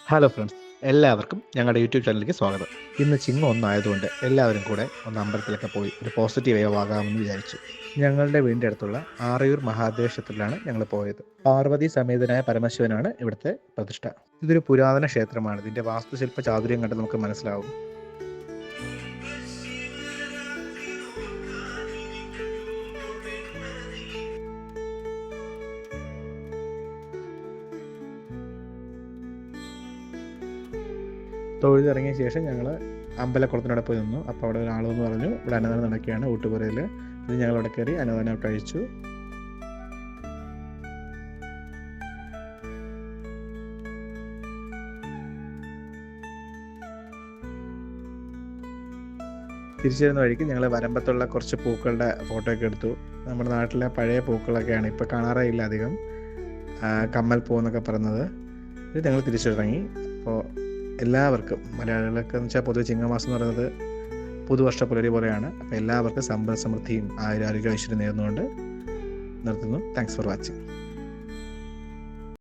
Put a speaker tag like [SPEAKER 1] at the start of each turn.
[SPEAKER 1] Hello friends, എല്ലാവർക്കും ഞങ്ങളുടെ YouTube ചാനലിലേക്ക് സ്വാഗതം. ഇന്ന് ചിങ്ങം ഒന്നായതുകൊണ്ട് എല്ലാവരും കൂടെ ഒന്ന് അമ്പലത്തിലൊക്കെ പോയി ഒരു പോസിറ്റീവ് വൈബ് ആകാമെന്ന് വിചാരിച്ചു. ഞങ്ങളുടെ വീടിൻ്റെ അടുത്തുള്ള ആറയൂർ മഹാദേവ ക്ഷേത്രത്തിലാണ് ഞങ്ങൾ പോയത്. പാർവതി സമേതനായ പരമശിവനാണ് ഇവിടുത്തെ പ്രതിഷ്ഠ. ഇതൊരു പുരാതന ക്ഷേത്രമാണ്. ഇതിൻ്റെ വാസ്തുശില്പ ചാതുര്യം കണ്ട് നമുക്ക് മനസ്സിലാവും. തൊഴുതിറങ്ങിയ ശേഷം ഞങ്ങൾ അമ്പലക്കുളത്തിനവിടെ പോയി നിന്നു. അപ്പോൾ അവിടെ ഒരാളെന്ന് പറഞ്ഞു ഇവിടെ അന്നദാനം നടക്കുകയാണ് ഊട്ടുപുരയിൽ. ഇത് ഞങ്ങൾ അവിടെ കയറി അന്നദാനം കഴിച്ചു. തിരിച്ചു വരുന്ന വഴിക്ക് ഞങ്ങൾ വരമ്പത്തുള്ള കുറച്ച് പൂക്കളുടെ ഫോട്ടോ ഒക്കെ എടുത്തു. നമ്മുടെ നാട്ടിലെ പഴയ പൂക്കളൊക്കെയാണ്, ഇപ്പോൾ കാണാറേ ഇല്ല അധികം. കമ്മൽ പൂ എന്നൊക്കെ പറയുന്നത്. ഇത് ഞങ്ങൾ തിരിച്ചിറങ്ങി. അപ്പോൾ എല്ലാവർക്കും മലയാളികൾക്ക് എന്ന് വെച്ചാൽ പൊതുവെ ചിങ്ങമാസം എന്ന് പറയുന്നത് പുതുവർഷ പുലരി പോലെയാണ്. അപ്പോൾ എല്ലാവർക്കും സമ്പൽ സമൃദ്ധിയും ആരോഗ്യ ഐശ്വര്യം നേർന്നുകൊണ്ട് നിർത്തുന്നു. Thanks for watching.